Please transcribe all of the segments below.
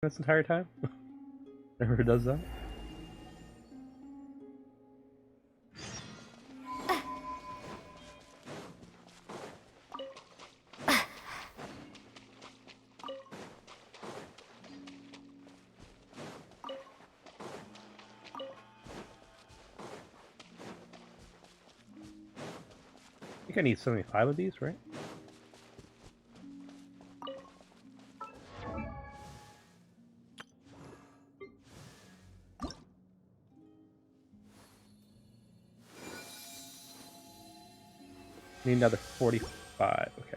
this entire time? Never does that. I think I need 75 of these, right? Need another 45, okay.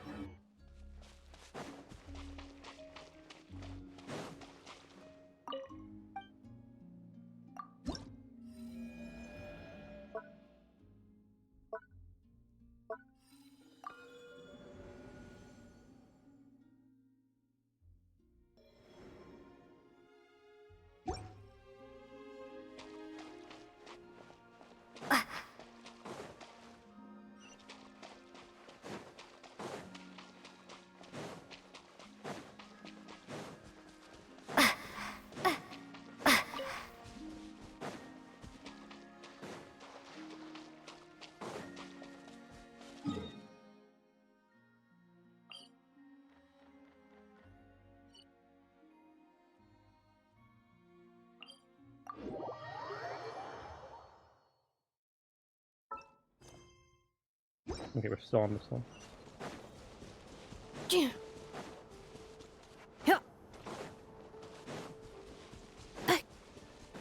Okay, we're still on this one.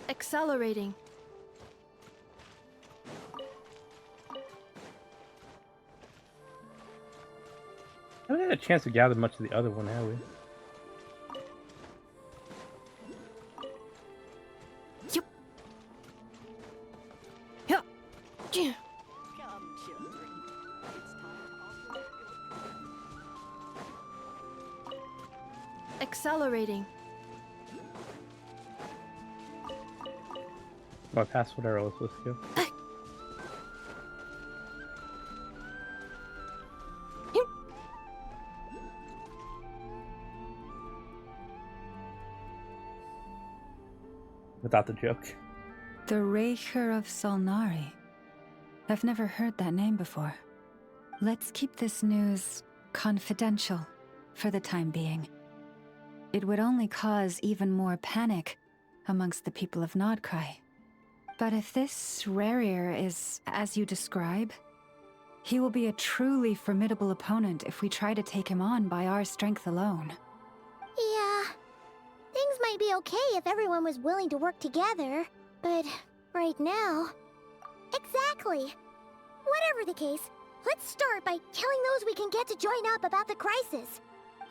Accelerating. I haven't had a chance to gather much of the other one, have we? Accelerating. Oh, I passed whatever I was supposed to go. Without the joke. The Raker of Solnari. I've never heard that name before. Let's keep this news confidential for the time being. It would only cause even more panic amongst the people of Nodcry. But if this Rarir is as you describe, he will be a truly formidable opponent if we try to take him on by our strength alone. Yeah. Things might be okay if everyone was willing to work together, but right now... Exactly! Whatever the case, let's start by telling those we can get to join up about the crisis.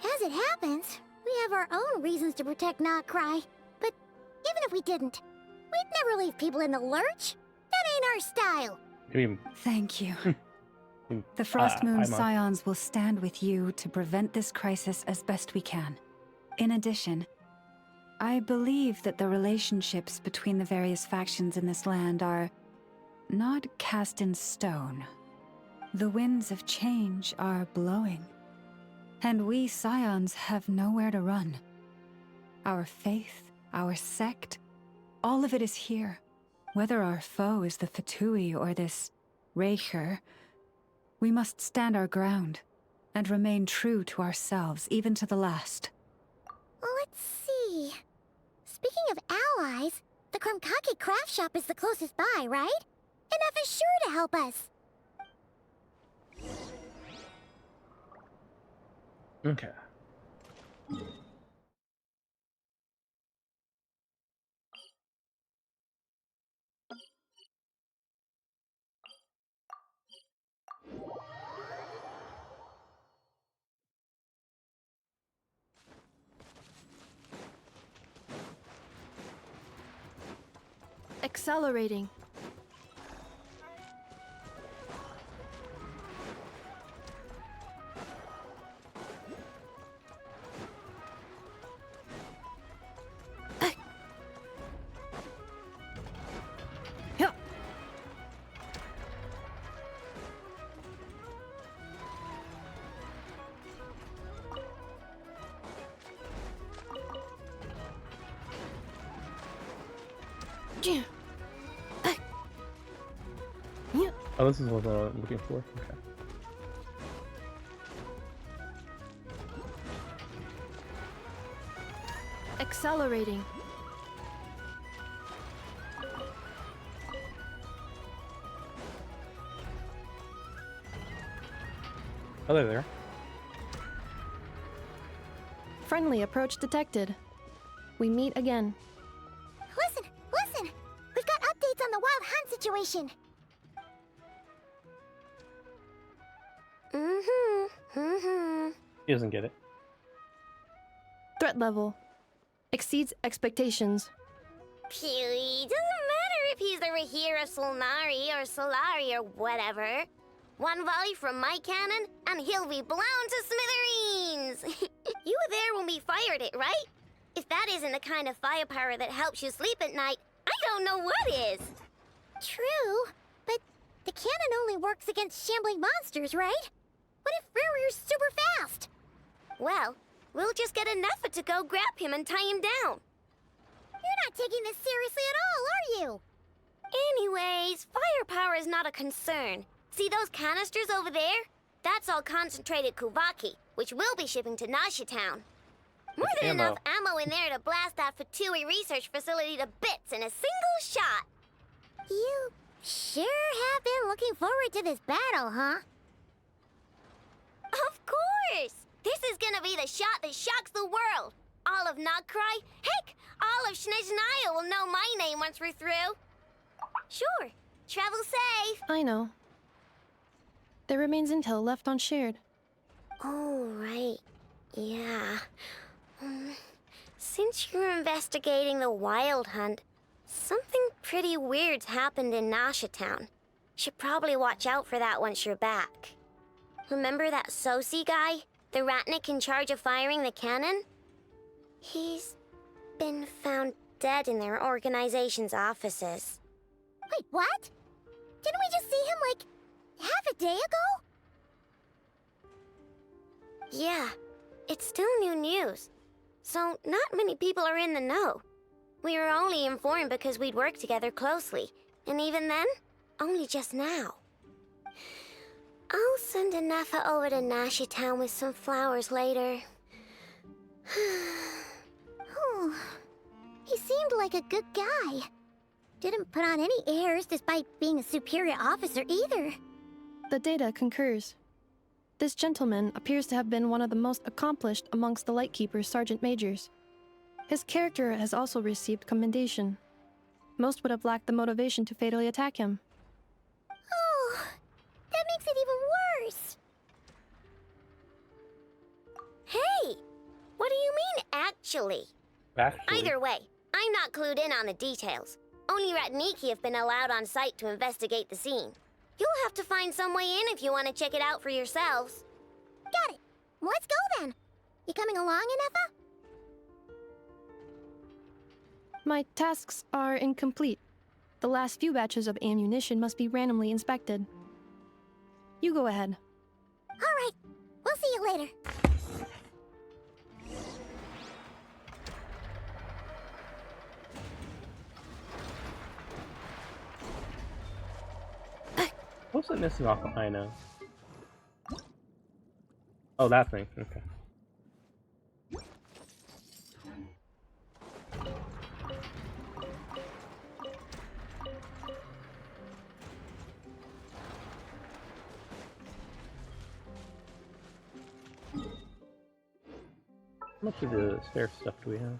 As it happens, we have our own reasons to protect Nodcry, but even if we didn't, we'd never leave people in the lurch. That ain't our style. I mean, Thank you. The Frost Moon Scions will stand with you to prevent this crisis as best we can. In addition, I believe that the relationships between the various factions in this land are not cast in stone. The winds of change are blowing, and we Scions have nowhere to run. Our faith, our sect, all of it is here. Whether our foe is the Fatui or this Raker, we must stand our ground and remain true to ourselves, even to the last. Let's see... Speaking of allies, the Krumkake craft shop is the closest by, right? Enough is sure to help us. okay. Accelerating. Oh, this is what I'm looking for. Okay. Accelerating. Oh, they're there. Friendly approach detected. We meet again. Listen! Listen! We've got updates on the wild hunt situation! He doesn't get it. Threat level exceeds expectations. Phew, doesn't matter if he's the Rahira Solnari or Solari or whatever. One volley from my cannon, and he'll be blown to smithereens! You were there when we fired it, right? If that isn't the kind of firepower that helps you sleep at night, I don't know what is! True, but the cannon only works against shambling monsters, right? What if Rarir's super fast? Well, we'll just get enough to go grab him and tie him down. You're not taking this seriously at all, are you? Anyways, firepower is not a concern. See those canisters over there? That's all concentrated Kuvaki, which we'll be shipping to Nasha Town. More than enough ammo in there to blast that Fatui research facility to bits in a single shot. You sure have been looking forward to this battle, huh? Of course! This is gonna be the shot that shocks the world. All of Nagcry, heck, all of Snezhnaya will know my name once we're through. Sure, travel safe. I know. There remains intel left unshared. Oh, right. Yeah. Since you're investigating the wild hunt, something pretty weird's happened in Nasha Town. Should probably watch out for that once you're back. Remember that Sosi guy? The Ratnik in charge of firing the cannon? He's been found dead in their organization's offices. Wait, what? Didn't we just see him, like, half a day ago? Yeah, it's still new news. So not many people are in the know. We were only informed because we'd worked together closely. And even then, only just now. I'll send Anafa over to Nasha Town with some flowers later. Oh, he seemed like a good guy. Didn't put on any airs despite being a superior officer either. The data concurs. This gentleman appears to have been one of the most accomplished amongst the Lightkeeper's sergeant majors. His character has also received commendation. Most would have lacked the motivation to fatally attack him. Oh, that makes it even worse. Hey, what do you mean, actually? Actually. Either way, I'm not clued in on the details. Only Ratniki have been allowed on site to investigate the scene. You'll have to find some way in if you want to check it out for yourselves. Got it. Let's go then. You coming along, Anafa? My tasks are incomplete. The last few batches of ammunition must be randomly inspected. You go ahead. All right. We'll see you later. What's it missing off of Ina? Oh, that thing. Okay. How much of the stair stuff do we have?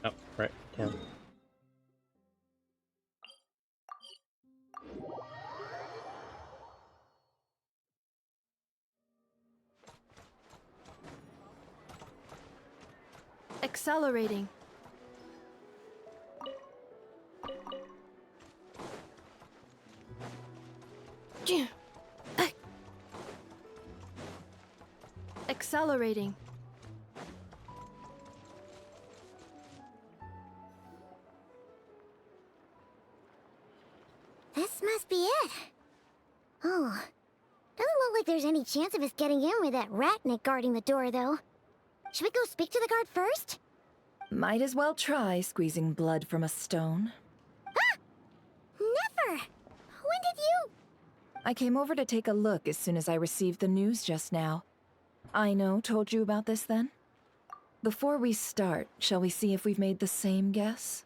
Oh, right, can. Accelerating. Accelerating. This must be it. Oh, doesn't look like there's any chance of us getting in with that ratnik guarding the door, though. Should we go speak to the guard first? Might as well try squeezing blood from a stone. Ah! Never! When did you... I came over to take a look as soon as I received the news just now. Ino told you about this then? Before we start, shall we see if we've made the same guess?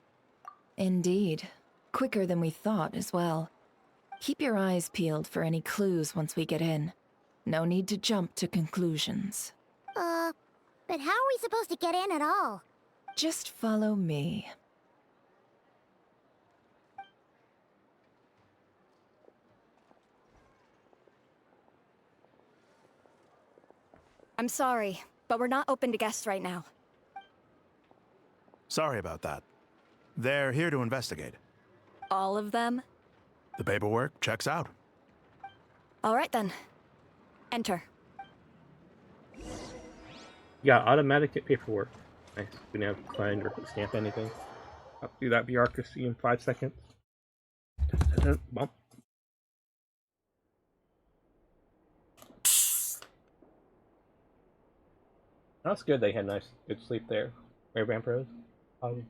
Indeed. Quicker than we thought as well. Keep your eyes peeled for any clues once we get in. No need to jump to conclusions. But how are we supposed to get in at all? Just follow me. I'm sorry, but we're not open to guests right now. Sorry about that. They're here to investigate. All of them? The paperwork checks out. All right then. Enter. Yeah, automatic paperwork. Nice. We didn't have to sign or stamp anything. I'll do that bureaucracy in 5 seconds. Bump. That's good. They had nice, good sleep there. Right, Vampros? Paimon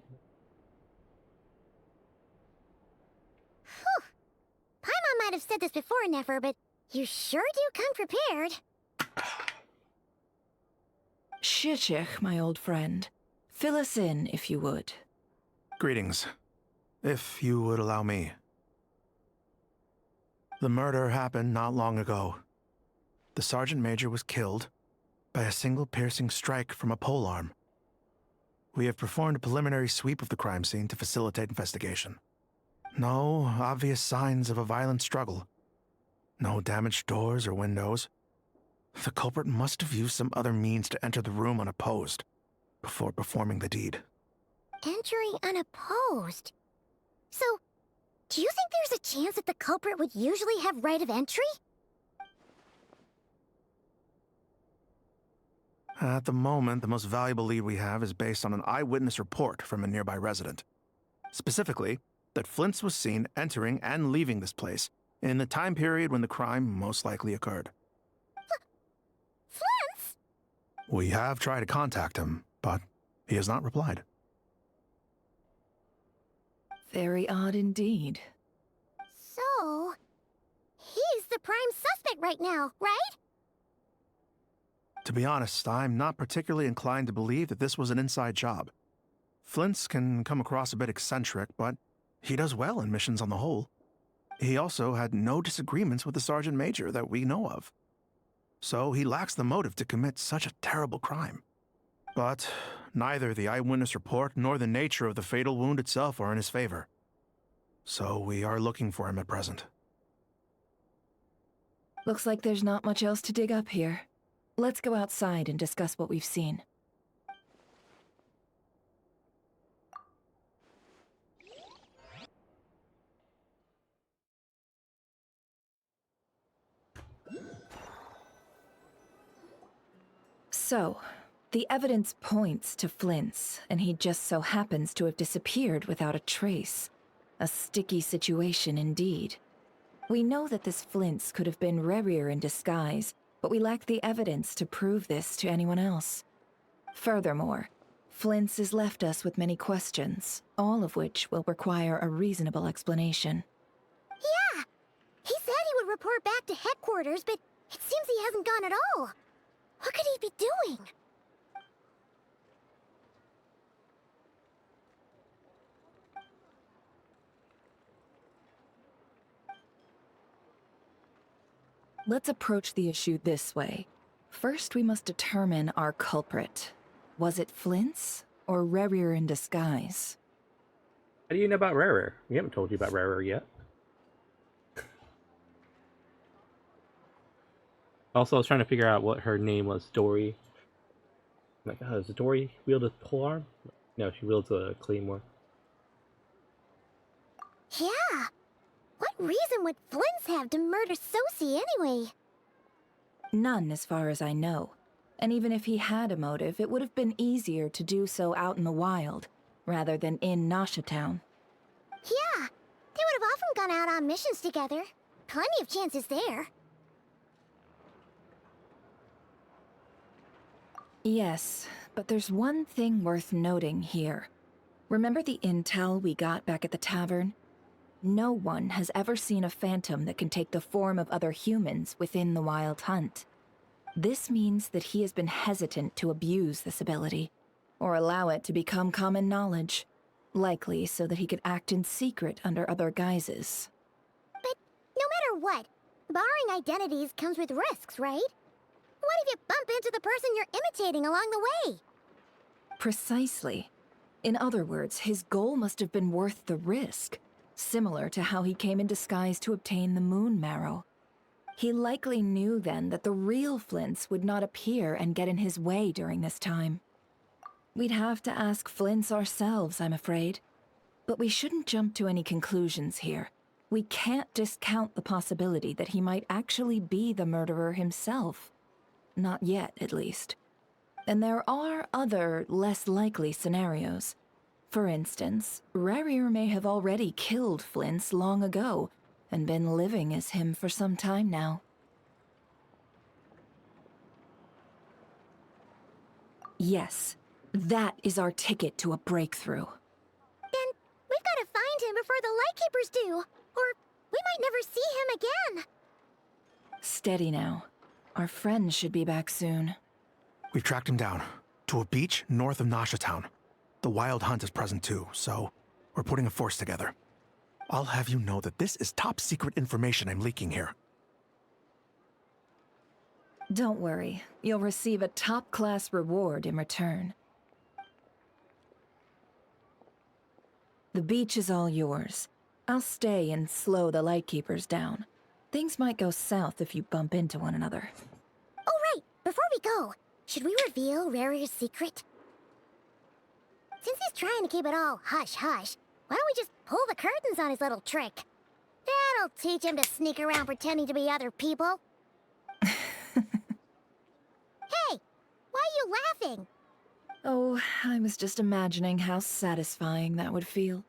might have said this before, Nefer, but you sure do come prepared. Shishich, my old friend. Fill us in, if you would. Greetings. If you would allow me. The murder happened not long ago. The Sergeant Major was killed by a single piercing strike from a polearm. We have performed a preliminary sweep of the crime scene to facilitate investigation. No obvious signs of a violent struggle. No damaged doors or windows. The culprit must have used some other means to enter the room unopposed before performing the deed. Entering unopposed? So, do you think there's a chance that the culprit would usually have right of entry? At the moment, the most valuable lead we have is based on an eyewitness report from a nearby resident. Specifically, that Flint's was seen entering and leaving this place in the time period when the crime most likely occurred. Flint's? We have tried to contact him, but he has not replied. Very odd indeed. So, he's the prime suspect right now, right? To be honest, I'm not particularly inclined to believe that this was an inside job. Flint's can come across a bit eccentric, but he does well in missions on the whole. He also had no disagreements with the Sergeant Major that we know of. So he lacks the motive to commit such a terrible crime. But neither the eyewitness report nor the nature of the fatal wound itself are in his favor. So we are looking for him at present. Looks like there's not much else to dig up here. Let's go outside and discuss what we've seen. So, the evidence points to Flint's, and he just so happens to have disappeared without a trace. A sticky situation indeed. We know that this Flint's could have been Rerir in disguise, but we lack the evidence to prove this to anyone else. Furthermore, Flint's has left us with many questions, all of which will require a reasonable explanation. Yeah! He said he would report back to headquarters, but it seems he hasn't gone at all. What could he be doing? Let's approach the issue this way. First, we must determine our culprit. Was it Flint's or Rerir in disguise? How do you know about Rarer? We haven't told you about Rarer yet. Also, I was trying to figure out what her name was. Dory. I'm like, oh, does Dory wield a polearm? No, she wields a claymore. Yeah! What reason would Flint's have to murder Sosie anyway? None, as far as I know. And even if he had a motive, it would have been easier to do so out in the wild, rather than in Nasha Town. Yeah, they would have often gone out on missions together. Plenty of chances there. Yes, but there's one thing worth noting here. Remember the intel we got back at the tavern? No one has ever seen a phantom that can take the form of other humans within the Wild Hunt. This means that he has been hesitant to abuse this ability, or allow it to become common knowledge, likely so that he could act in secret under other guises. But no matter what, borrowing identities comes with risks, right? What if you bump into the person you're imitating along the way? Precisely. In other words, his goal must have been worth the risk, similar to how he came in disguise to obtain the moon marrow. He likely knew then that the real Flints would not appear and get in his way during this time. We'd have to ask Flints ourselves, I'm afraid. But we shouldn't jump to any conclusions here. We can't discount the possibility that he might actually be the murderer himself. Not yet, at least. And there are other, less likely scenarios. For instance, Rarier may have already killed Flints long ago, and been living as him for some time now. Yes, that is our ticket to a breakthrough. Then we've got to find him before the Lightkeepers do, or we might never see him again. Steady now. Our friends should be back soon. We've tracked him down to a beach north of Nasha Town. The Wild Hunt is present too, so we're putting a force together. I'll have you know that this is top secret information I'm leaking here. Don't worry, you'll receive a top-class reward in return. The beach is all yours. I'll stay and slow the Lightkeepers down. Things might go south if you bump into one another. Oh right, before we go, should we reveal Rarier's secret? Since he's trying to keep it all hush-hush, why don't we just pull the curtains on his little trick? That'll teach him to sneak around pretending to be other people. Hey! Why are you laughing? Oh, I was just imagining how satisfying that would feel.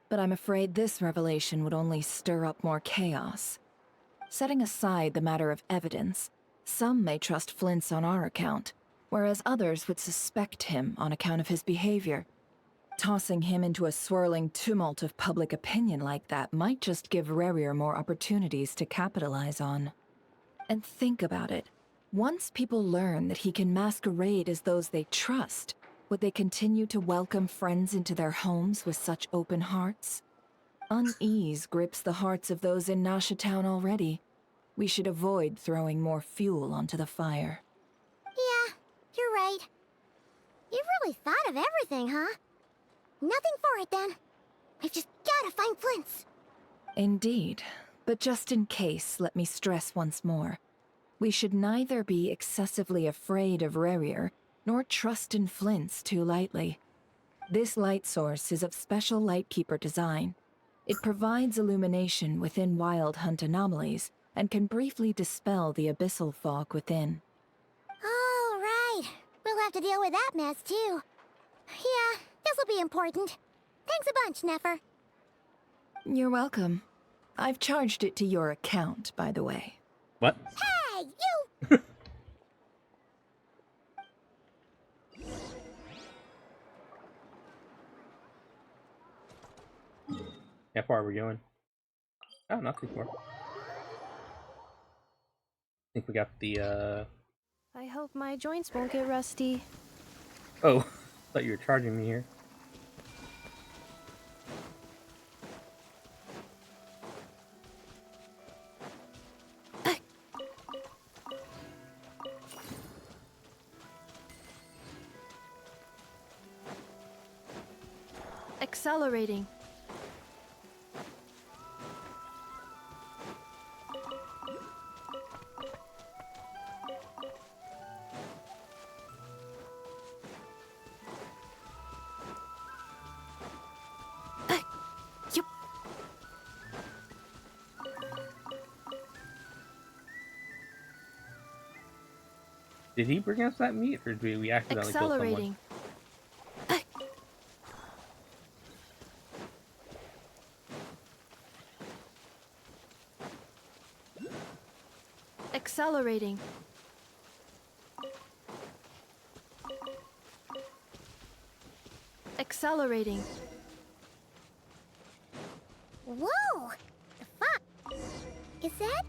But I'm afraid this revelation would only stir up more chaos. Setting aside the matter of evidence, some may trust Flint's on our account, whereas others would suspect him on account of his behavior. Tossing him into a swirling tumult of public opinion like that might just give Rarier more opportunities to capitalize on. And think about it. Once people learn that he can masquerade as those they trust, would they continue to welcome friends into their homes with such open hearts? Unease grips the hearts of those in Nasha Town already. We should avoid throwing more fuel onto the fire. Yeah, you're right. You've really thought of everything, huh? Nothing for it, then. We've just gotta find Flint's. Indeed. But just in case, let me stress once more. We should neither be excessively afraid of Rarier, nor trust in Flint's too lightly. This light source is of special Lightkeeper design. It provides illumination within Wild Hunt anomalies, and can briefly dispel the abyssal fog within. Oh, right. We'll have to deal with that mess, too. Yeah, this'll be important. Thanks a bunch, Nefer. You're welcome. I've charged it to your account, by the way. What? Hey, you! How far are we going? Oh, not too far. I think we got the, I hope my joints won't get rusty. Oh, thought you were charging me here. Accelerating. Did he bring us that meat, or did we accidentally kill someone? Accelerating. Accelerating. Accelerating. Whoa! The fuck? Is that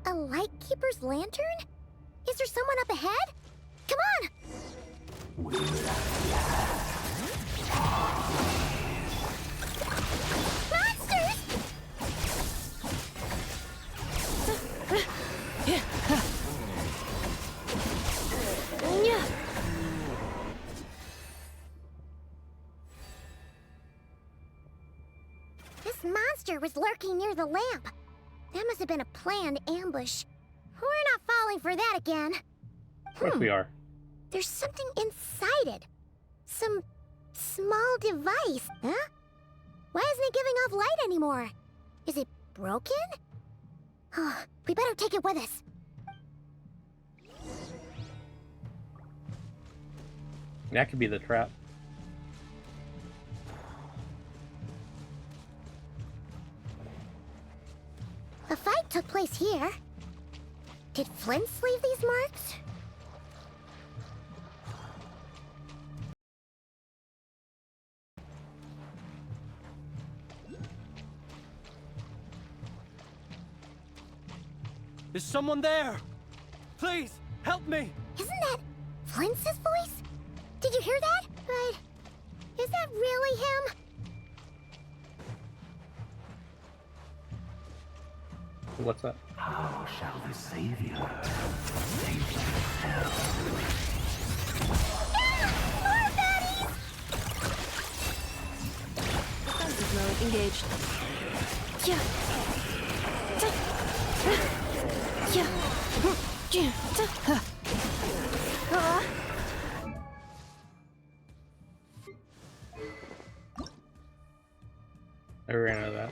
a Lightkeeper's lantern? Is there someone up ahead? Come on! Monsters! This monster was lurking near the lamp. That must have been a planned ambush. We're not falling for that again. Of course we are. There's something inside it. Some small device, huh? Why isn't it giving off light anymore? Is it broken? Oh, we better take it with us. That could be the trap. A fight took place here. Did Flint's leave these marks? Is someone there? Please, help me! Isn't that Flint's voice? Did you hear that? But is that really him? What's up? How shall the Savior save himself? More baddies! Defensive mode engaged. Yeah. I ran out of that.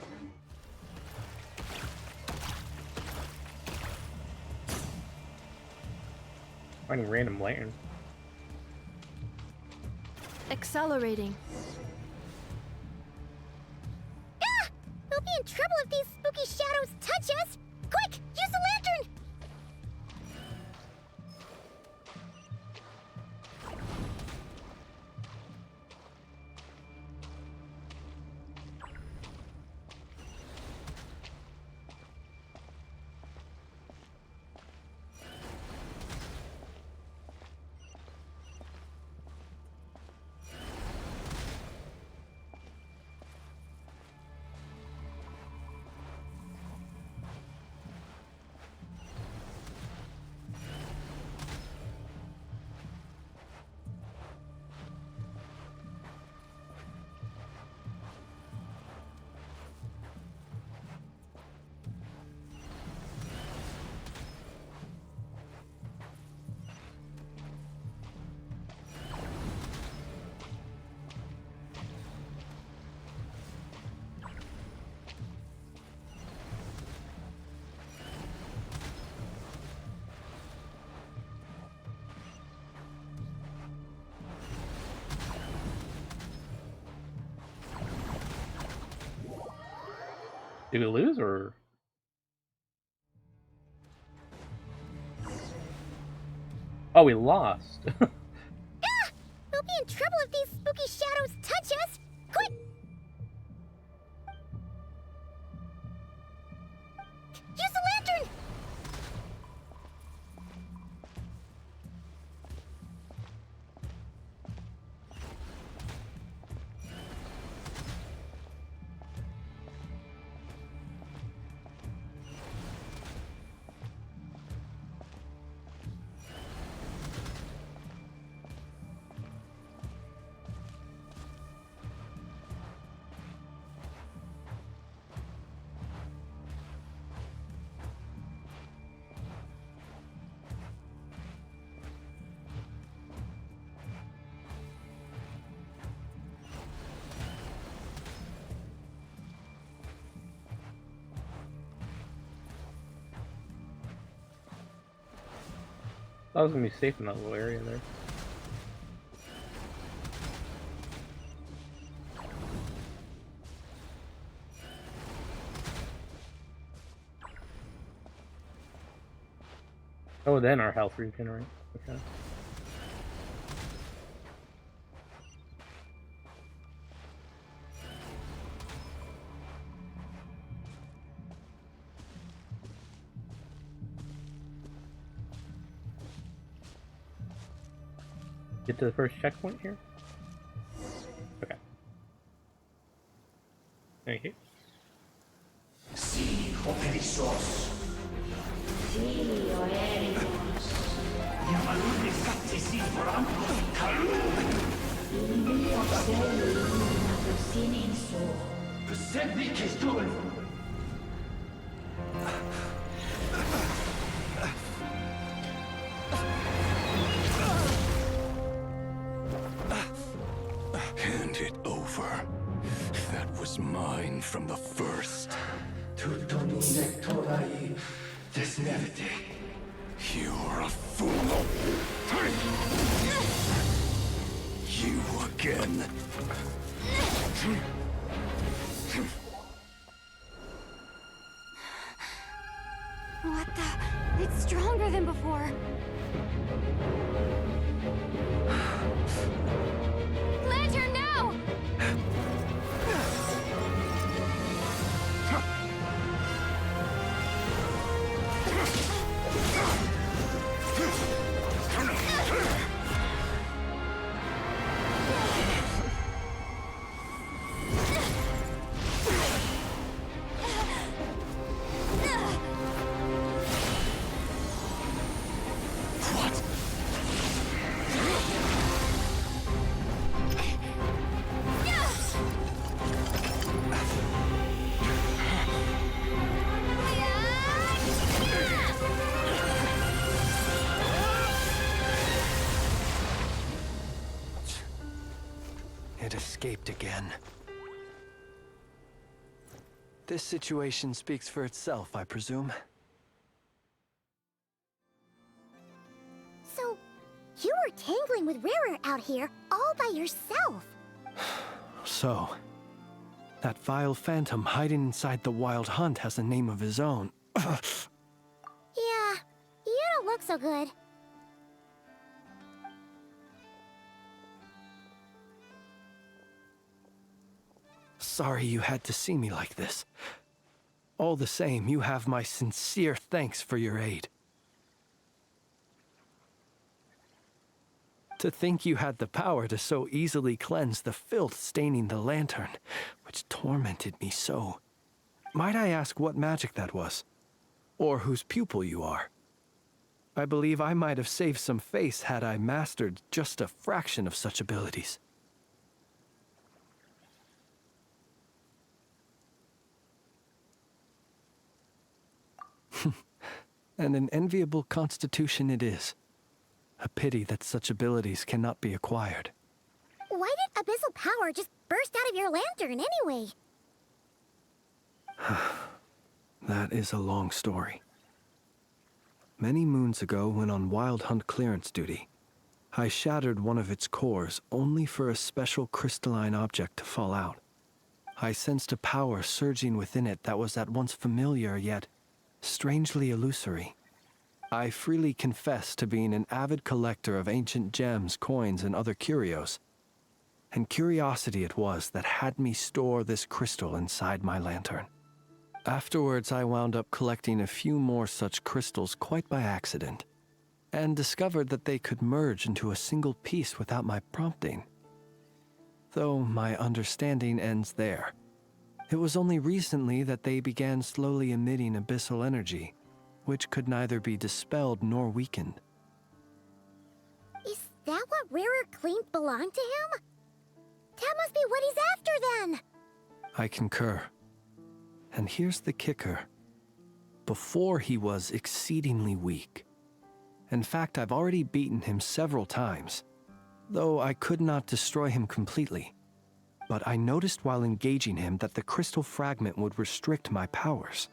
Finding random lantern. Accelerating. Ah! We'll be in trouble if these spooky shadows touch us! Quick! Use the lantern! Did we lose or? Oh, we lost. Ah! We'll be in trouble if these spooky shadows touch us! Quick! Use the lantern! I was gonna be safe in that little area there. Oh, then our health regenerate. Okay. Get to the first checkpoint here? Okay. Thank you. Hand it over. That was mine from the first. You're a fool. You again. What the? It's stronger than before. Lantern, now! It escaped again. This situation speaks for itself, I presume. So, you were tangling with Rara out here all by yourself. So, that vile phantom hiding inside the Wild Hunt has a name of his own. Yeah, you don't look so good. Sorry you had to see me like this. All the same, you have my sincere thanks for your aid. To think you had the power to so easily cleanse the filth staining the lantern, which tormented me so. Might I ask what magic that was? Or whose pupil you are? I believe I might have saved some face had I mastered just a fraction of such abilities. And an enviable constitution it is. A pity that such abilities cannot be acquired. Why did abyssal power just burst out of your lantern anyway? That is a long story. Many moons ago, when on Wild Hunt clearance duty, I shattered one of its cores only for a special crystalline object to fall out. I sensed a power surging within it that was at once familiar yet strangely illusory. I freely confess to being an avid collector of ancient gems, coins, and other curios. And curiosity it was that had me store this crystal inside my lantern. Afterwards, I wound up collecting a few more such crystals quite by accident, and discovered that they could merge into a single piece without my prompting. Though my understanding ends there. It was only recently that they began slowly emitting abyssal energy, which could neither be dispelled nor weakened. Is that what Rara claimed belonged to him? That must be what he's after then! I concur. And here's the kicker. Before he was exceedingly weak. In fact, I've already beaten him several times, though I could not destroy him completely. But I noticed while engaging him that the crystal fragment would restrict my powers.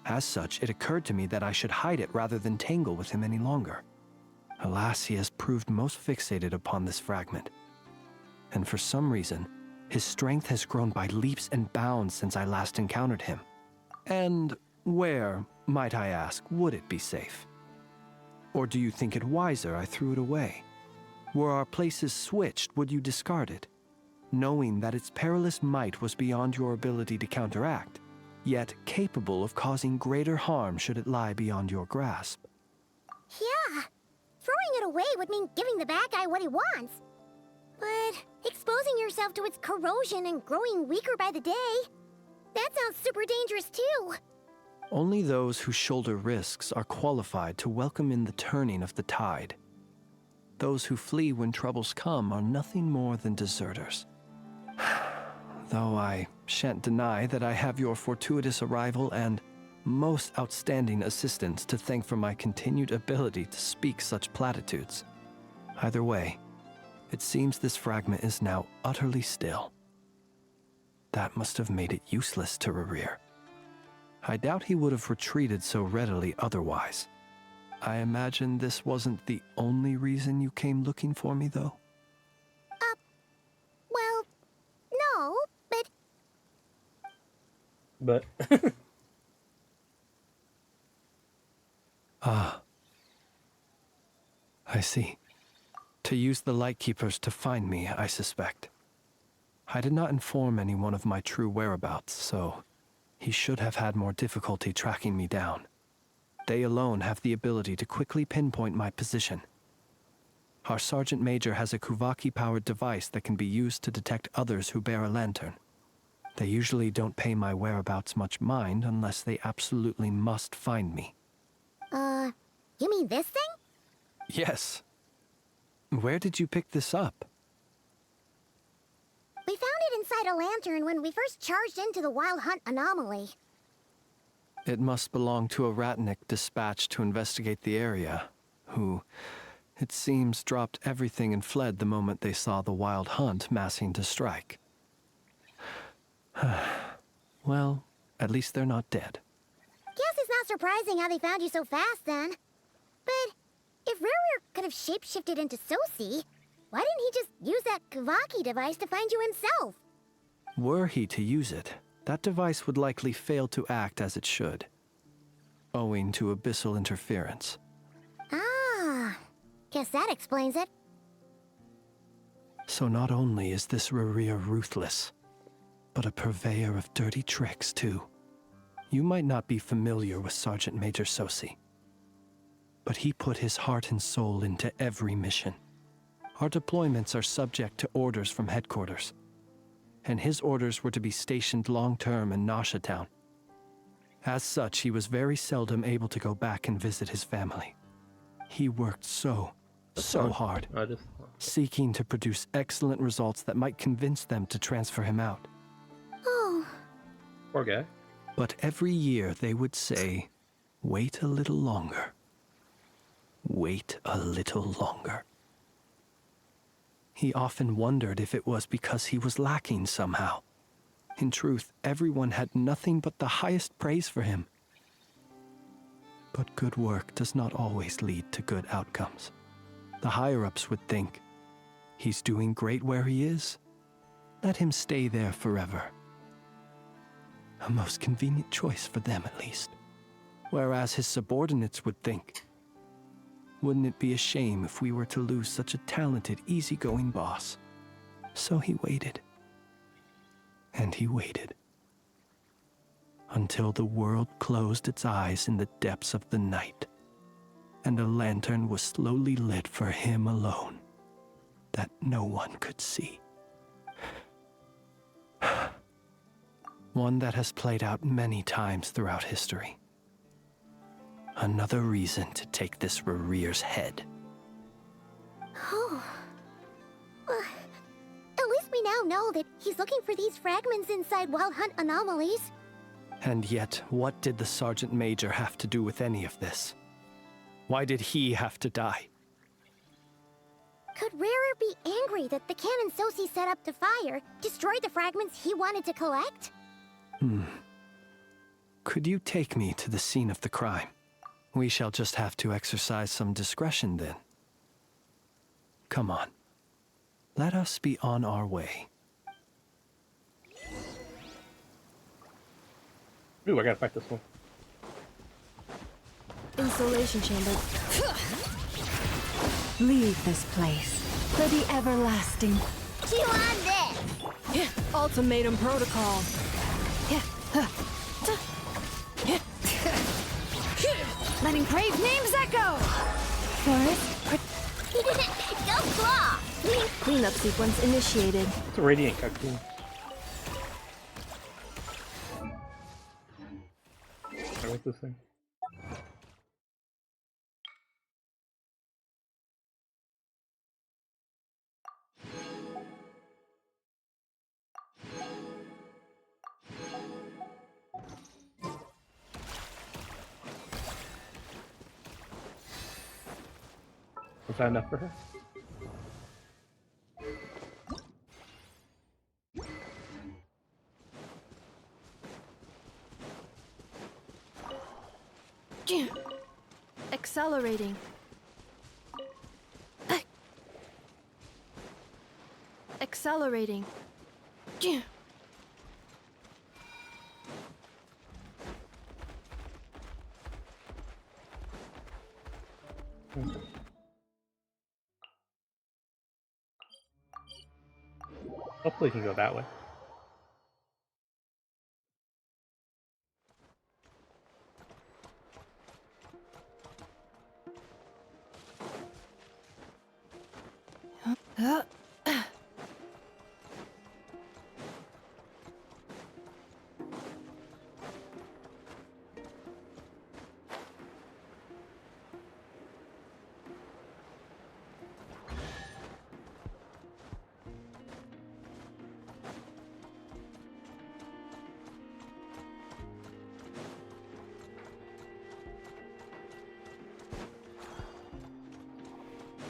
As such, it occurred to me that I should hide it rather than tangle with him any longer. Alas, he has proved most fixated upon this fragment. And for some reason, his strength has grown by leaps and bounds since I last encountered him. And where, might I ask, would it be safe? Or do you think it wiser I threw it away? Were our places switched, would you discard it? Knowing that its perilous might was beyond your ability to counteract, yet capable of causing greater harm should it lie beyond your grasp. Yeah, throw throwing it away would mean giving the bad guy what he wants. But exposing yourself to its corrosion and growing weaker by the day, that sounds super dangerous too. Only those who shoulder risks are qualified to welcome in the turning of the tide. Those who flee when troubles come are nothing more than deserters. Though I shan't deny that I have your fortuitous arrival and most outstanding assistance to thank for my continued ability to speak such platitudes. Either way, it seems this fragment is now utterly still. That must have made it useless to Rerir. I doubt he would have retreated so readily otherwise. I imagine this wasn't the only reason you came looking for me, though? Well, no, but... Ah. I see. To use the Lightkeepers to find me, I suspect. I did not inform anyone of my true whereabouts, so he should have had more difficulty tracking me down. They alone have the ability to quickly pinpoint my position. Our Sergeant Major has a Kuvaki-powered device that can be used to detect others who bear a lantern. They usually don't pay my whereabouts much mind unless they absolutely must find me. You mean this thing? Yes. Where did you pick this up? We found it inside a lantern when we first charged into the Wild Hunt anomaly. It must belong to a Ratnik dispatched to investigate the area, who, it seems, dropped everything and fled the moment they saw the Wild Hunt massing to strike. Well, at least they're not dead. Guess it's not surprising how they found you so fast, then. But if Rerir could have shapeshifted into Sosi, why didn't he just use that Kavaki device to find you himself? Were he to use it, that device would likely fail to act as it should, owing to abyssal interference. Ah, guess that explains it. So not only is this Rerir ruthless, but a purveyor of dirty tricks, too. You might not be familiar with Sergeant Major Sosi, but he put his heart and soul into every mission. Our deployments are subject to orders from headquarters, and his orders were to be stationed long-term in Nasha Town. As such, he was very seldom able to go back and visit his family. He worked so hard, seeking to produce excellent results that might convince them to transfer him out. Oh. Poor guy. But every year they would say, "Wait a little longer. Wait a little longer." He often wondered if it was because he was lacking somehow. In truth, everyone had nothing but the highest praise for him. But good work does not always lead to good outcomes. The higher-ups would think, he's doing great where he is. Let him stay there forever. A most convenient choice for them, at least. Whereas his subordinates would think, wouldn't it be a shame if we were to lose such a talented, easygoing boss? So he waited. And he waited. Until the world closed its eyes in the depths of the night, and a lantern was slowly lit for him alone, that no one could see. One that has played out many times throughout history. Another reason to take this Rerir's head. Oh. At least we now know that he's looking for these fragments inside Wild Hunt anomalies. And yet, what did the Sergeant Major have to do with any of this? Why did he have to die? Could Rerir be angry that the cannon Sosi set up to fire destroyed the fragments he wanted to collect? Could you take me to the scene of the crime? We shall just have to exercise some discretion then. Come on. Let us be on our way. Ooh, I gotta fight this one. Installation chamber. Leave this place for the everlasting. Chew on this! Ultimatum protocol. Letting brave names echo! Go claw! Cleanup sequence initiated. It's a radiant cocoon. What's this thing? Was that enough for her? Accelerating. Accelerating. Hopefully, we can go that way.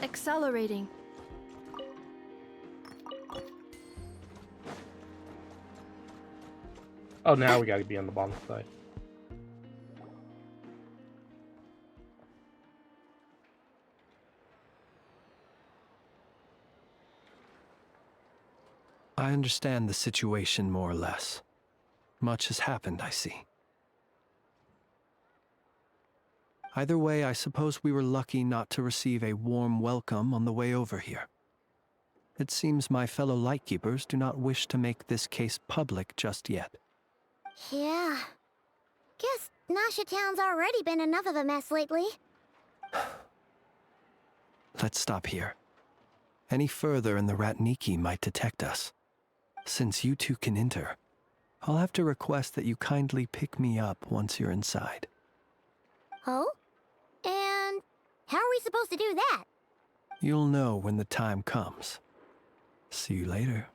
Accelerating. Oh, now we gotta be on the bottom side. I understand the situation more or less. Much has happened, I see. Either way, I suppose we were lucky not to receive a warm welcome on the way over here. It seems my fellow Lightkeepers do not wish to make this case public just yet. Yeah. Guess Nasha Town's already been enough of a mess lately. Let's stop here. Any further and the Ratniki might detect us. Since you two can enter, I'll have to request that you kindly pick me up once you're inside. Oh? And how are we supposed to do that? You'll know when the time comes. See you later.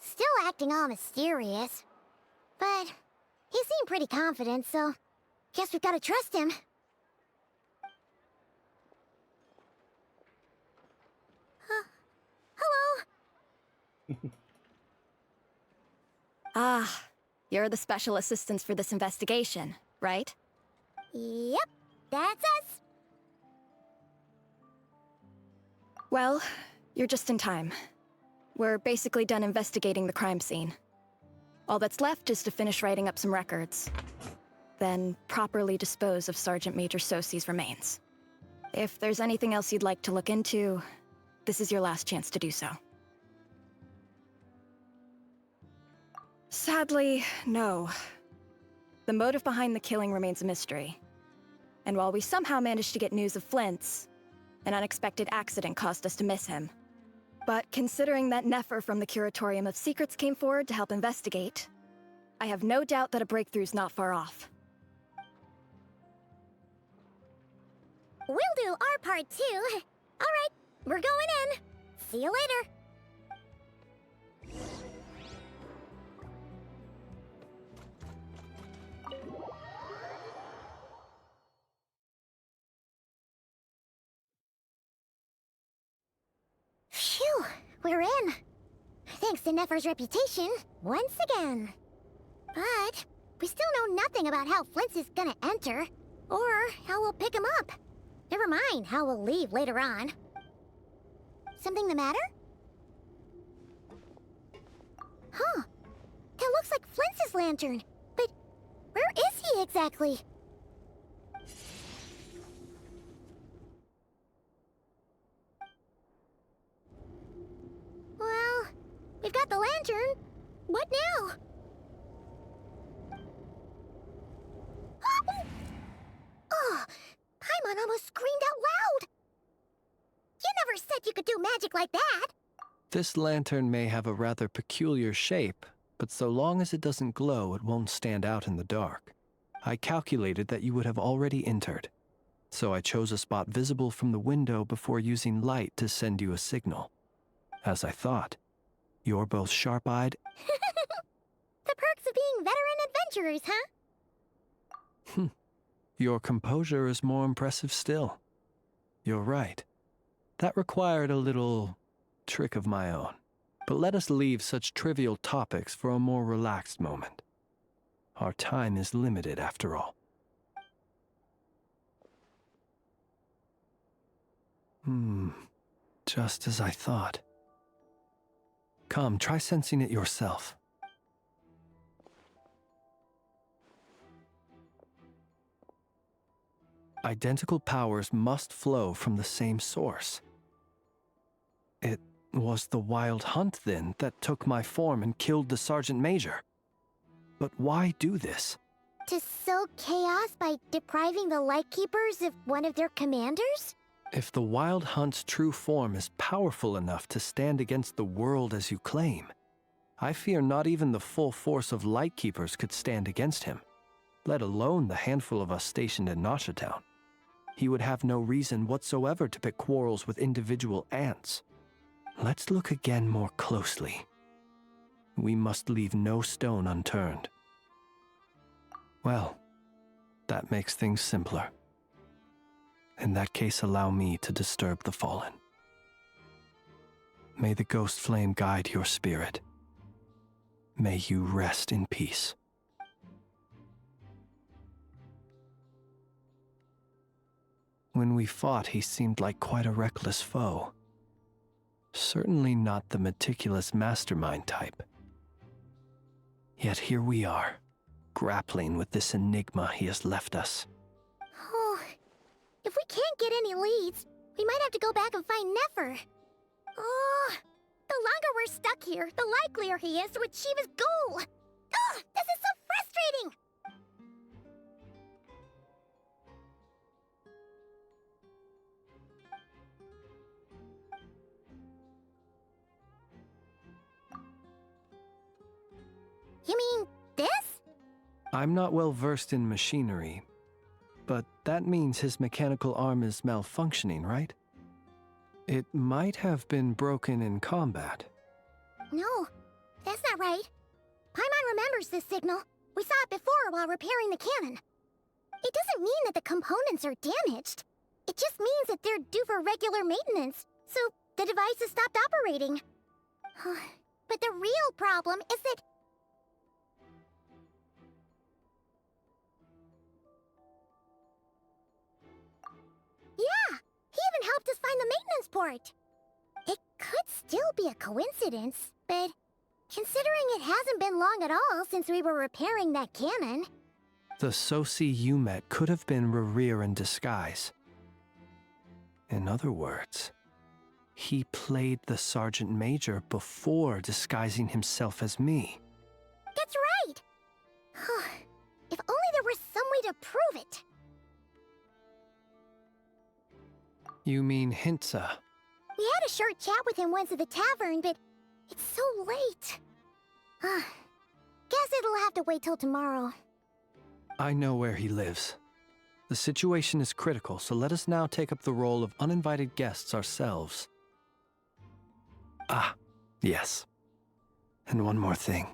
Still acting all mysterious. But he seemed pretty confident, so guess we've got to trust him. Hello? Ah, you're the special assistants for this investigation, right? Yep, that's us. Well, you're just in time. We're basically done investigating the crime scene. All that's left is to finish writing up some records. Then properly dispose of Sergeant Major Sosi's remains. If there's anything else you'd like to look into, this is your last chance to do so. Sadly, no. The motive behind the killing remains a mystery. And while we somehow managed to get news of Flint's, an unexpected accident caused us to miss him. But considering that Nefer from the Curatorium of Secrets came forward to help investigate, I have no doubt that a breakthrough's not far off. We'll do our part too. All right, we're going in. See you later. Phew, we're in. Thanks to Nefer's reputation, once again. But we still know nothing about how Flint's is gonna enter, or how we'll pick him up. Never mind how we'll leave later on. Something the matter? Huh. That looks like Flint's lantern. But where is he exactly? Well, we've got the lantern, What now? Oh, Paimon almost screamed out loud! You never said you could do magic like that! This lantern may have a rather peculiar shape, but so long as it doesn't glow, it won't stand out in the dark. I calculated that you would have already entered, so I chose a spot visible from the window before using light to send you a signal. As I thought, you're both sharp-eyed. The perks of being veteran adventurers, huh? Your composure is more impressive still. You're right. That required a little trick of my own. But let us leave such trivial topics for a more relaxed moment. Our time is limited, after all. Just as I thought. Come, try sensing it yourself. Identical powers must flow from the same source. It was the Wild Hunt, then, that took my form and killed the Sergeant Major. But why do this? To sow chaos by depriving the Lightkeepers of one of their commanders? If the Wild Hunt's true form is powerful enough to stand against the world as you claim, I fear not even the full force of Lightkeepers could stand against him, let alone the handful of us stationed in Nashatown. He would have no reason whatsoever to pick quarrels with individual ants. Let's look again more closely. We must leave no stone unturned. Well, that makes things simpler. In that case, allow me to disturb the fallen. May the ghost flame guide your spirit. May you rest in peace. When we fought, he seemed like quite a reckless foe. Certainly not the meticulous mastermind type. Yet here we are, grappling with this enigma he has left us. Oh, if we can't get any leads, we might have to go back and find Nefer. Oh, the longer we're stuck here, the likelier he is to achieve his goal. Ugh, this is so frustrating! You mean this? I'm not well versed in machinery, but that means his mechanical arm is malfunctioning, right? It might have been broken in combat. No, that's not right. Paimon remembers this signal. We saw it before while repairing the cannon. It doesn't mean that the components are damaged. It just means that they're due for regular maintenance, so the device has stopped operating. But the real problem is that... Yeah, he even helped us find the maintenance port. It could still be a coincidence, but considering it hasn't been long at all since we were repairing that cannon... The Soci you met could have been Rerir in disguise. In other words, he played the Sergeant Major before disguising himself as me. That's right! If only there was some way to prove it. You mean Hintsa? We had a short chat with him once at the tavern, but it's so late. Guess it'll have to wait till tomorrow. I know where he lives. The situation is critical, so let us now take up the role of uninvited guests ourselves. Ah, yes. And one more thing.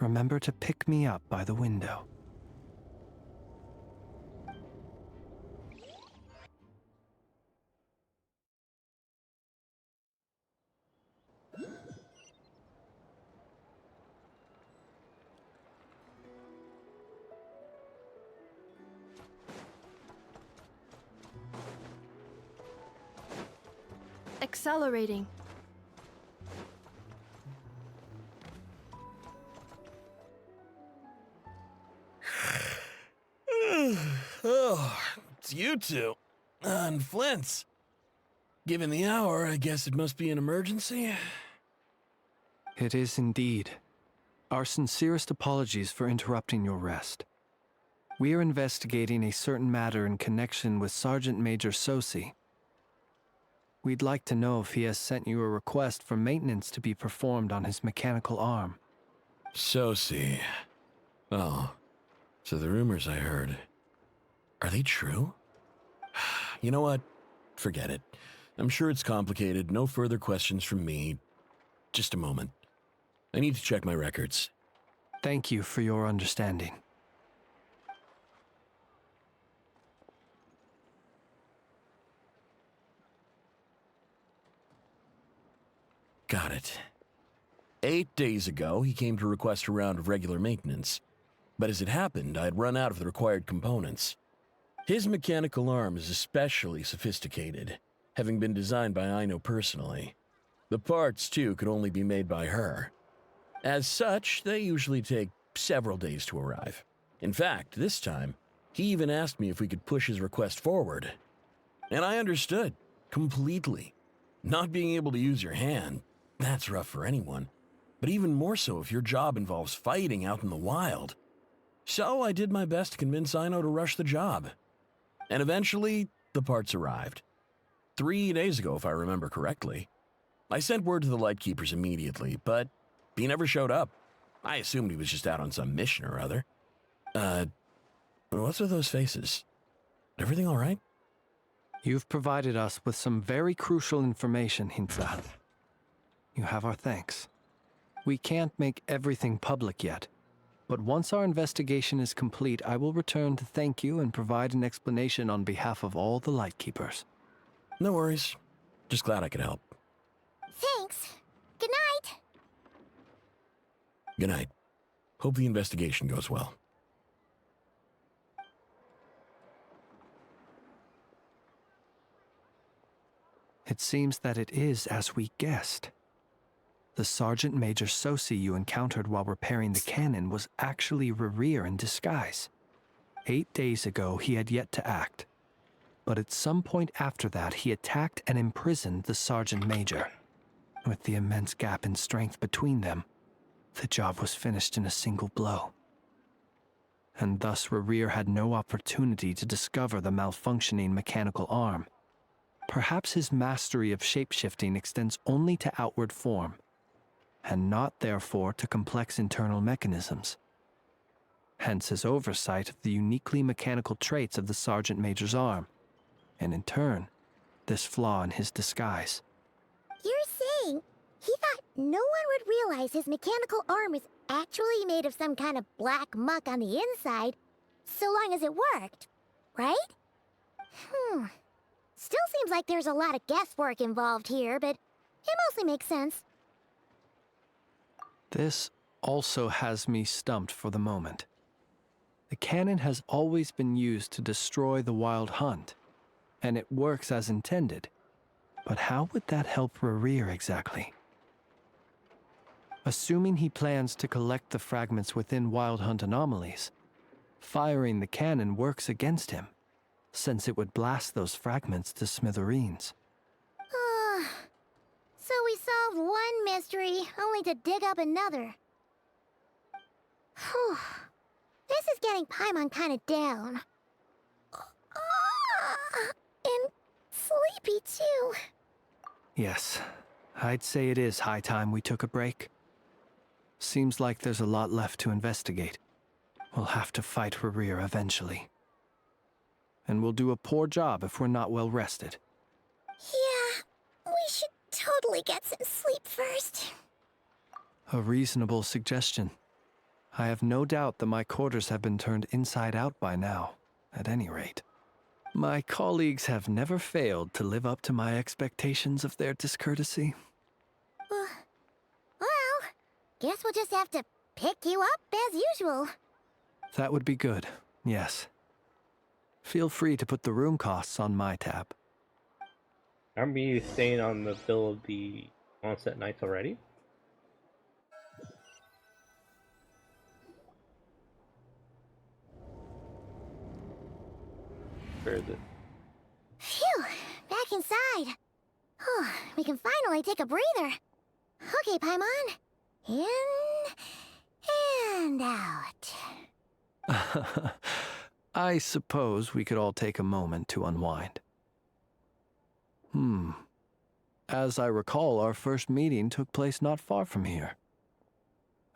Remember to pick me up by the window. Accelerating. Oh, it's you two. And Flint's. Given the hour, I guess it must be an emergency. It is indeed. Our sincerest apologies for interrupting your rest. We are investigating a certain matter in connection with Sergeant Major Sosi. We'd like to know if he has sent you a request for maintenance to be performed on his mechanical arm. Sosi. Oh, so the rumors I heard, are they true? You know what? Forget it. I'm sure it's complicated. No further questions from me. Just a moment. I need to check my records. Thank you for your understanding. Got it. 8 days ago, he came to request a round of regular maintenance. But as it happened, I had run out of the required components. His mechanical arm is especially sophisticated, having been designed by Aino personally. The parts, too, could only be made by her. As such, they usually take several days to arrive. In fact, this time, he even asked me if we could push his request forward. And I understood, completely. Not being able to use your hand, that's rough for anyone. But even more so if your job involves fighting out in the wild. So I did my best to convince Aino to rush the job. And eventually, the parts arrived. 3 days ago, if I remember correctly. I sent word to the Lightkeepers immediately, but he never showed up. I assumed he was just out on some mission or other. What's with those faces? Everything all right? You've provided us with some very crucial information, Hintsa. You have our thanks. We can't make everything public yet, but once our investigation is complete, I will return to thank you and provide an explanation on behalf of all the Lightkeepers. No worries. Just glad I could help. Thanks. Good night. Good night. Hope the investigation goes well. It seems that it is as we guessed. The Sergeant Major Sosi you encountered while repairing the cannon was actually Rerir in disguise. 8 days ago, he had yet to act. But at some point after that, he attacked and imprisoned the Sergeant Major. With the immense gap in strength between them, the job was finished in a single blow. And thus Rerir had no opportunity to discover the malfunctioning mechanical arm. Perhaps his mastery of shapeshifting extends only to outward form, and not therefore to complex internal mechanisms. Hence his oversight of the uniquely mechanical traits of the Sergeant Major's arm, and in turn, this flaw in his disguise. You're saying he thought no one would realize his mechanical arm is actually made of some kind of black muck on the inside, so long as it worked, right? Still seems like there's a lot of guesswork involved here, but it mostly makes sense. This also has me stumped for the moment. The cannon has always been used to destroy the Wild Hunt, and it works as intended. But how would that help Rerir exactly? Assuming he plans to collect the fragments within Wild Hunt anomalies, firing the cannon works against him, since it would blast those fragments to smithereens. So we solved one mystery, only to dig up another. Whew. This is getting Paimon kind of down. And sleepy, too. Yes, I'd say it is high time we took a break. Seems like there's a lot left to investigate. We'll have to fight Rerir eventually. And we'll do a poor job if we're not well rested. Yeah, we should totally get some sleep first. A reasonable suggestion. I have no doubt that my quarters have been turned inside out by now, at any rate. My colleagues have never failed to live up to my expectations of their discourtesy. Well, guess we'll just have to pick you up as usual. That would be good, yes. Feel free to put the room costs on my tab. Aren't we staying on the bill of the onset nights already? Where is it? Phew, back inside. We can finally take a breather. Okay, Paimon. In I suppose we could all take a moment to unwind. As I recall, our first meeting took place not far from here.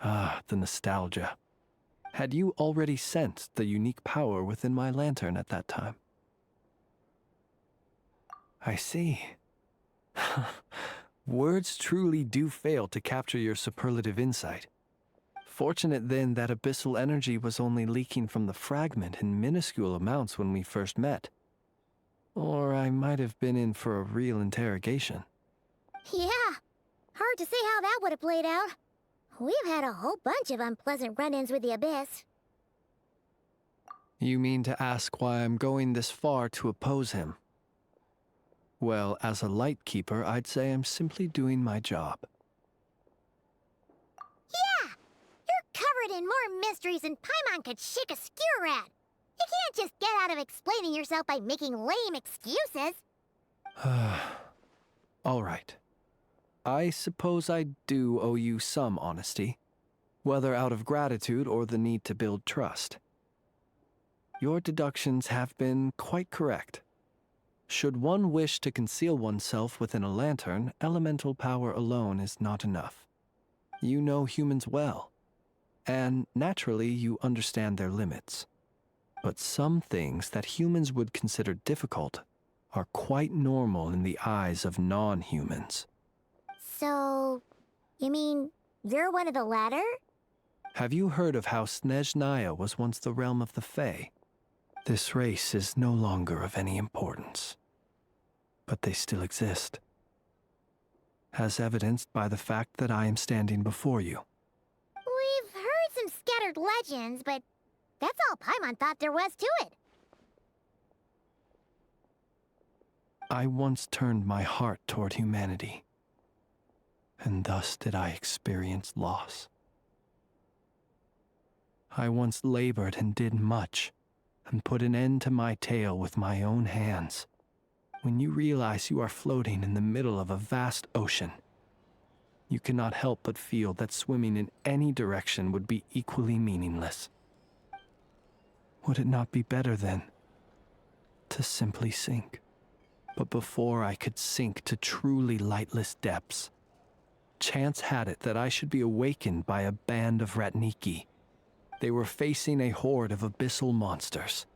Ah, the nostalgia. Had you already sensed the unique power within my lantern at that time? I see. Words truly do fail to capture your superlative insight. Fortunate then that abyssal energy was only leaking from the fragment in minuscule amounts when we first met. Or I might have been in for a real interrogation. Yeah, hard to say how that would have played out. We've had a whole bunch of unpleasant run-ins with the Abyss. You mean to ask why I'm going this far to oppose him? Well, as a Lightkeeper, I'd say I'm simply doing my job. Yeah! You're covered in more mysteries than Paimon could shake a skewer at. You can't just get out of explaining yourself by making lame excuses. All right. I suppose I do owe you some honesty, whether out of gratitude or the need to build trust. Your deductions have been quite correct. Should one wish to conceal oneself within a lantern, elemental power alone is not enough. You know humans well, and naturally you understand their limits. But some things that humans would consider difficult are quite normal in the eyes of non-humans. So, you mean you're one of the latter? Have you heard of how Snezhnaya was once the realm of the Fae? This race is no longer of any importance, but they still exist, as evidenced by the fact that I am standing before you. We've heard some scattered legends, but that's all Paimon thought there was to it. I once turned my heart toward humanity, and thus did I experience loss. I once labored and did much, and put an end to my tale with my own hands. When you realize you are floating in the middle of a vast ocean, you cannot help but feel that swimming in any direction would be equally meaningless. Would it not be better, then, to simply sink? But before I could sink to truly lightless depths, chance had it that I should be awakened by a band of Ratniki. They were facing a horde of abyssal monsters,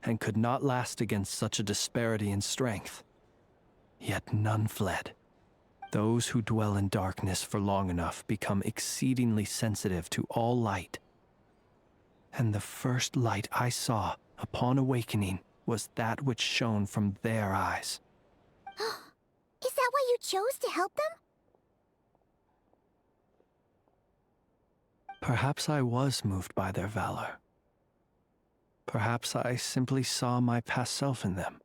and could not last against such a disparity in strength. Yet none fled. Those who dwell in darkness for long enough become exceedingly sensitive to all light. And the first light I saw upon awakening was that which shone from their eyes. Is that why you chose to help them? Perhaps I was moved by their valor. Perhaps I simply saw my past self in them,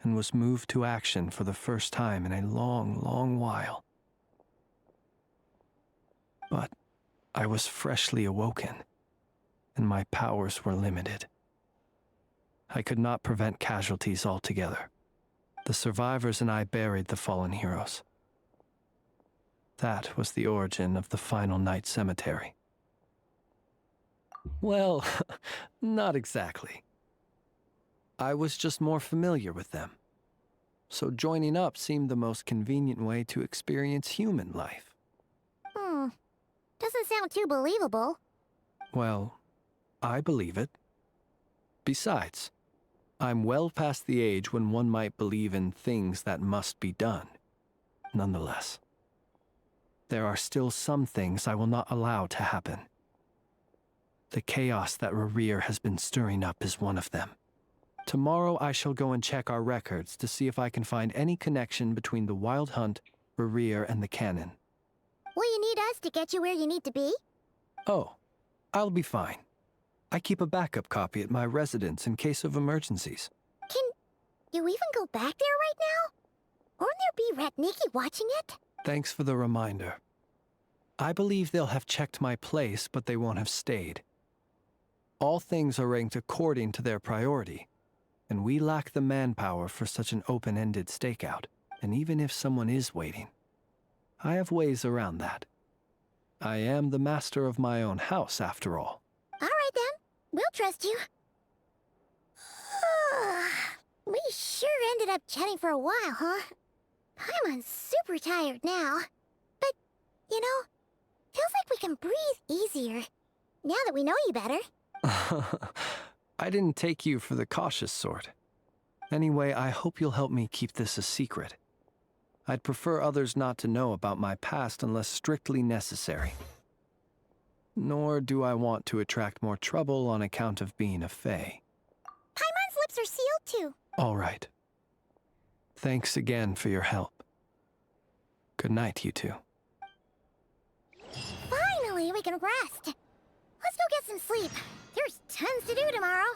and was moved to action for the first time in a long, long while. But I was freshly awoken, and my powers were limited. I could not prevent casualties altogether. The survivors and I buried the fallen heroes. That was the origin of the Final Night Cemetery. Well, not exactly. I was just more familiar with them. So joining up seemed the most convenient way to experience human life. Doesn't sound too believable. Well, I believe it. Besides, I'm well past the age when one might believe in things that must be done. Nonetheless, there are still some things I will not allow to happen. The chaos that Rerir has been stirring up is one of them. Tomorrow I shall go and check our records to see if I can find any connection between the Wild Hunt, Rerir, and the Canon. Will you need us to get you where you need to be? Oh, I'll be fine. I keep a backup copy at my residence in case of emergencies. Can you even go back there right now? Won't there be Ratniki watching it? Thanks for the reminder. I believe they'll have checked my place, but they won't have stayed. All things are ranked according to their priority, and we lack the manpower for such an open-ended stakeout. And even if someone is waiting, I have ways around that. I am the master of my own house, after all. All right then. We'll trust you. We sure ended up chatting for a while, huh? I'm super tired now. But, you know, feels like we can breathe easier, now that we know you better. I didn't take you for the cautious sort. Anyway, I hope you'll help me keep this a secret. I'd prefer others not to know about my past unless strictly necessary. Nor do I want to attract more trouble on account of being a fae. Paimon's lips are sealed too. All right. Thanks again for your help. Good night, you two. Finally, we can rest. Let's go get some sleep. There's tons to do tomorrow.